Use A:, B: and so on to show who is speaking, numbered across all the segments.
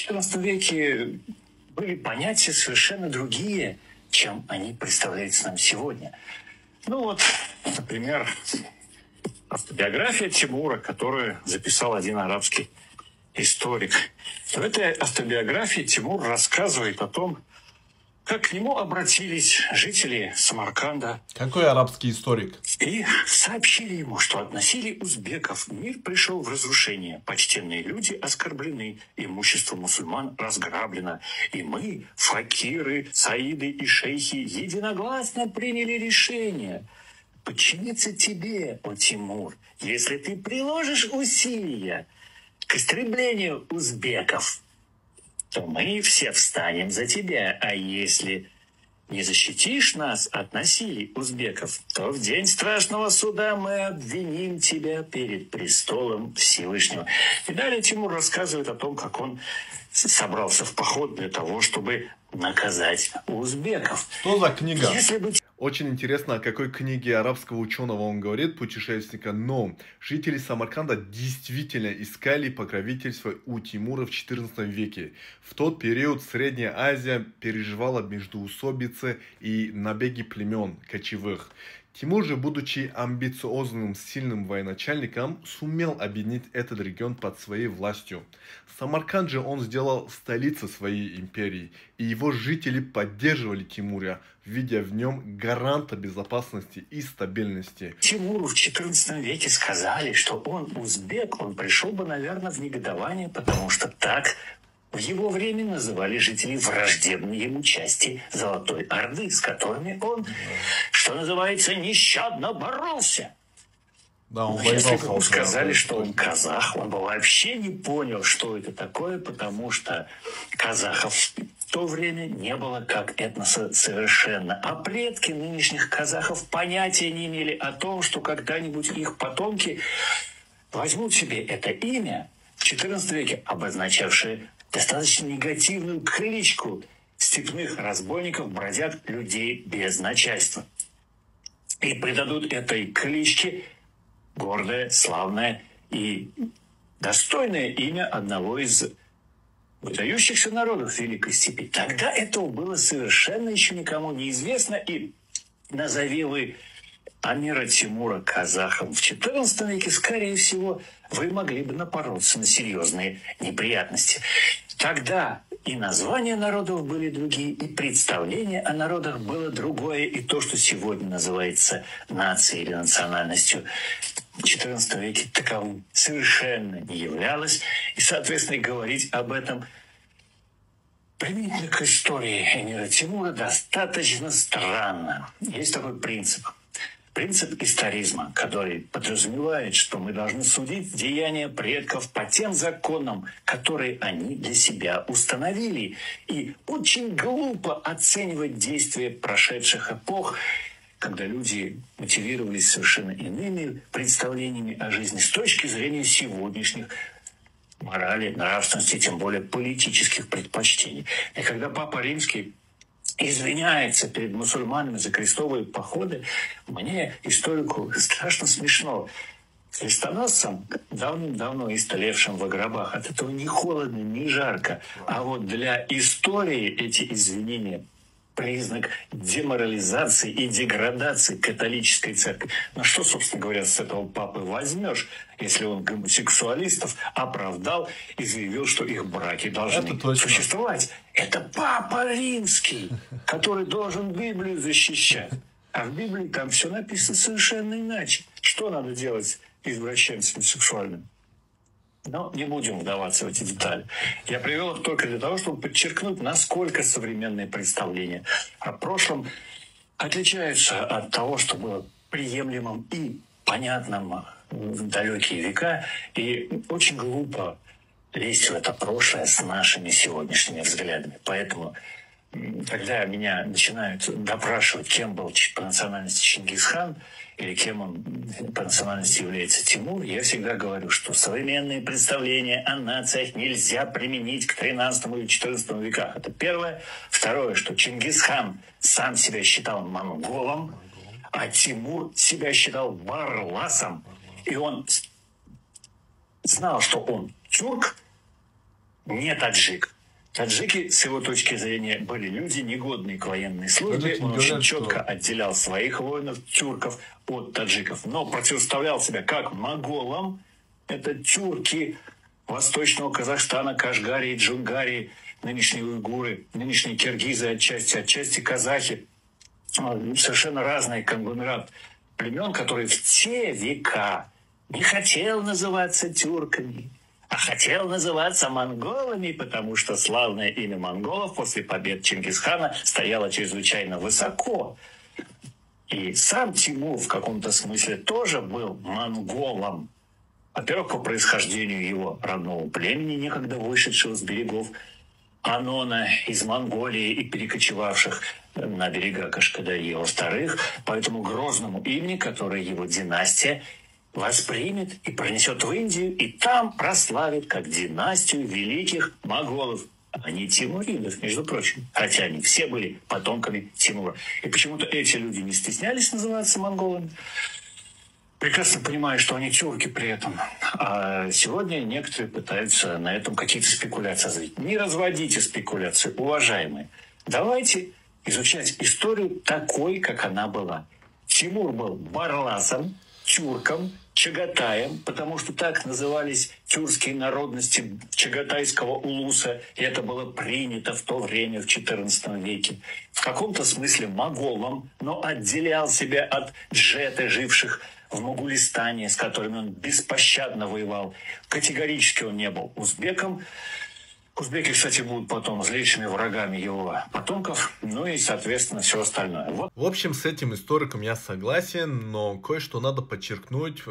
A: XIV веке были понятия совершенно другие, чем они представляются нам сегодня. Ну вот, например, автобиография Тимура, которую записал один арабский историк. В этой автобиографии Тимур рассказывает о том, как к нему обратились жители Самарканда.
B: Какой арабский историк?
A: И сообщили ему, что от насилия узбеков мир пришел в разрушение. Почтенные люди оскорблены, имущество мусульман разграблено. И мы, факиры, саиды и шейхи, единогласно приняли решение подчиниться тебе, о Тимур, если ты приложишь усилия к истреблению узбеков, то мы все встанем за тебя. А если не защитишь нас от насилий узбеков, то в день страшного суда мы обвиним тебя перед престолом Всевышнего. И далее Тимур рассказывает о том, как он собрался в поход для того, чтобы наказать узбеков.
B: Что за книга?
A: Если бы...
B: Очень интересно, о какой книге арабского ученого он говорит, путешественника, но жители Самарканда действительно искали покровительство у Тимура в XIV веке. В тот период Средняя Азия переживала междоусобицы и набеги племен кочевых. Тимур же, будучи амбициозным, сильным военачальником, сумел объединить этот регион под своей властью. Самарканд же он сделал столицей своей империи, и его жители поддерживали Тимура, видя в нем гаранта безопасности и стабильности.
A: Тимуру в XIV веке сказали, что он узбек, он пришел бы, наверное, в негодование, потому что так в его время называли жителей враждебной ему части Золотой Орды, с которыми он, что называется, нещадно боролся.
B: Да, он
A: Если бы ему сказали, что он казах, он бы вообще не понял, что это такое, потому что казахов в то время не было как этноса совершенно. А предки нынешних казахов понятия не имели о том, что когда-нибудь их потомки возьмут себе это имя в XIV веке, обозначавшее достаточно негативную кличку степных разбойников, бродяг, людей без начальства. И придадут этой кличке гордое, славное и достойное имя одного из выдающихся народов Великой Степи. Тогда этого было совершенно еще никому не известно. И назови вы Амира Тимура казахом в XIV веке, скорее всего, вы могли бы напороться на серьезные неприятности. Тогда и названия народов были другие, и представление о народах было другое, и то, что сегодня называется нацией или национальностью, в XIV веке таковым совершенно не являлось. И, соответственно, говорить об этом применительно к истории Эмира Тимура достаточно странно. Есть такой принцип. Принцип историзма, который подразумевает, что мы должны судить деяния предков по тем законам, которые они для себя установили. И очень глупо оценивать действия прошедших эпох, когда люди мотивировались совершенно иными представлениями о жизни с точки зрения сегодняшних морали, нравственности, тем более политических предпочтений. И когда Папа Римский извиняется перед мусульманами за крестовые походы, мне, историку, страшно смешно. Крестоносцам, давным-давно истлевшим в гробах, от этого ни холодно, ни жарко. А вот для истории эти извинения признак деморализации и деградации католической церкви. Ну что, собственно говоря, с этого папы возьмешь, если он гомосексуалистов оправдал и заявил, что их браки должны существовать? Это Папа Римский, который должен Библию защищать. А в Библии там все написано совершенно иначе. Что надо делать извращенцам сексуальным? Но не будем вдаваться в эти детали. Я привел их только для того, чтобы подчеркнуть, насколько современные представления о прошлом отличаются от того, что было приемлемым и понятным в далекие века. И очень глупо лезть в это прошлое с нашими сегодняшними взглядами. Поэтому, когда меня начинают допрашивать, кем был по национальности Чингисхан, или кем он по национальности является Тимур, я всегда говорю, что современные представления о нациях нельзя применить к XIII или XIV веках. Это первое. Второе, что Чингисхан сам себя считал монголом, а Тимур себя считал варласом. И он знал, что он тюрк, не таджик. Таджики, с его точки зрения, были люди, негодные к военной службе. Он очень четко отделял своих воинов, тюрков, от таджиков. Но противоставлял себя как монголам, это тюрки Восточного Казахстана, Кашгарии, Джунгарии, нынешние уйгуры, нынешние киргизы отчасти казахи. Совершенно разный конгломерат племен, который в те века не хотел называться тюрками, а хотел называться монголами, потому что славное имя монголов после побед Чингисхана стояло чрезвычайно высоко. И сам Тимур в каком-то смысле тоже был монголом. Во-первых, по происхождению его родного племени, некогда вышедшего с берегов Анона из Монголии и перекочевавших на берега Кашкадарьи. Во-вторых, по этому грозному имени, которое его династия воспримет и пронесет в Индию, и там прославит как династию великих моголов, а не тимуридов, между прочим. Хотя они все были потомками Тимура. И почему-то эти люди не стеснялись называться монголами, прекрасно понимая, что они тюрки при этом. А сегодня некоторые пытаются на этом какие-то спекуляции развить. Не разводите спекуляции, уважаемые. Давайте изучать историю такой, как она была. Тимур был барласом, тюрком, чагатаем, потому что так назывались тюркские народности чагатайского улуса, и это было принято в то время, в XIV веке. В каком-то смысле моголом, но отделял себя от джеты, живших в Могулистане, с которыми он беспощадно воевал. Категорически он не был узбеком. Узбеки, кстати, будут потом злейшими врагами его потомков, ну и, соответственно, все остальное. Вот.
B: В общем, с этим историком я согласен, но кое-что надо подчеркнуть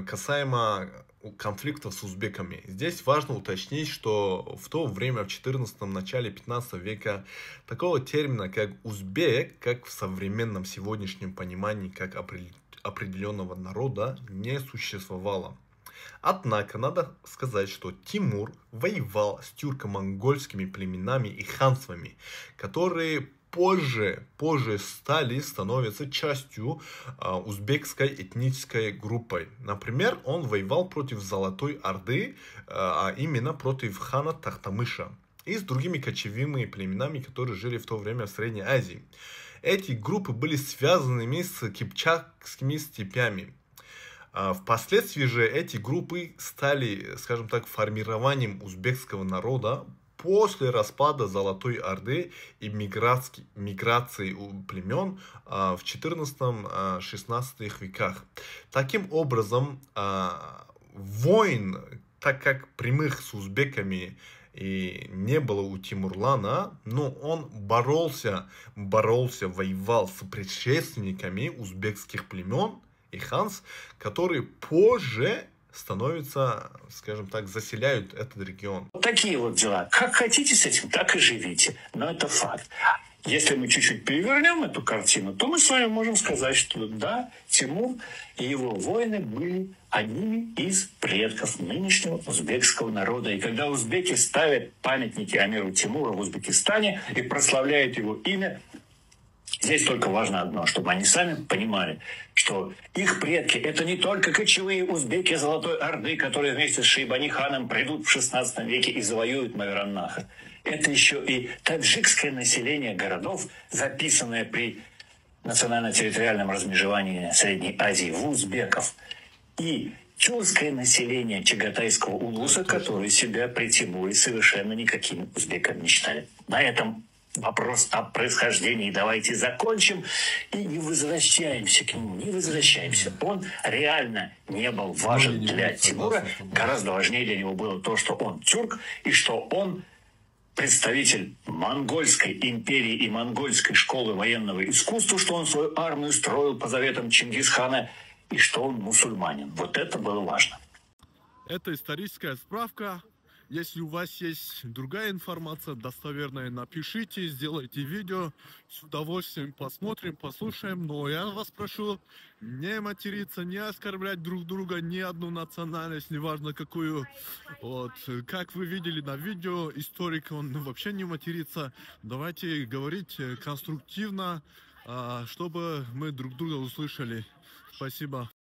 B: касаемо конфликтов с узбеками. Здесь важно уточнить, что в то время, в 14-м, начале 15 века, такого термина, как узбек, как в современном сегодняшнем понимании, как определенного народа, не существовало. Однако, надо сказать, что Тимур воевал с тюрко-монгольскими племенами и ханствами, которые позже становятся частью узбекской этнической группой. Например, он воевал против Золотой Орды, а именно против хана Тахтамыша, и с другими кочевыми племенами, которые жили в то время в Средней Азии. Эти группы были связаны с кипчакскими степями. Впоследствии же эти группы стали, скажем так, формированием узбекского народа после распада Золотой Орды и миграции племен в 14-16 веках. Таким образом, войн, так как прямых с узбеками и не было у Тимурлана, но он боролся, воевал с предшественниками узбекских племен и ханс, которые позже становятся, скажем так, заселяют этот регион.
A: Вот такие вот дела. Как хотите с этим, так и живите. Но это факт. Если мы чуть-чуть перевернем эту картину, то мы с вами можем сказать, что да, Тимур и его воины были одними из предков нынешнего узбекского народа. И когда узбеки ставят памятники Амиру Тимуру в Узбекистане и прославляют его имя, здесь только важно одно, чтобы они сами понимали, что их предки – это не только кочевые узбеки Золотой Орды, которые вместе с Шейбани-ханом придут в XVI веке и завоюют Мавераннаха. Это еще и таджикское население городов, записанное при национально-территориальном размежевании Средней Азии в узбеков, и тюркское население чагатайского улуса, которые себя при Тимуре совершенно никакими узбеками не считали. На этом вопрос о происхождении давайте закончим и не возвращаемся к нему, не возвращаемся. Он реально не был важен для Тимура. Гораздо важнее для него было то, что он тюрк и что он представитель монгольской империи и монгольской школы военного искусства, что он свою армию строил по заветам Чингисхана и что он мусульманин. Вот это было важно.
B: Это историческая справка. Если у вас есть другая информация достоверная, напишите, сделайте видео. С удовольствием посмотрим, послушаем. Но я вас прошу не материться, не оскорблять друг друга, ни одну национальность, неважно какую. Вот. Как вы видели на видео, историк, он вообще не матерится. Давайте говорить конструктивно, чтобы мы друг друга услышали. Спасибо.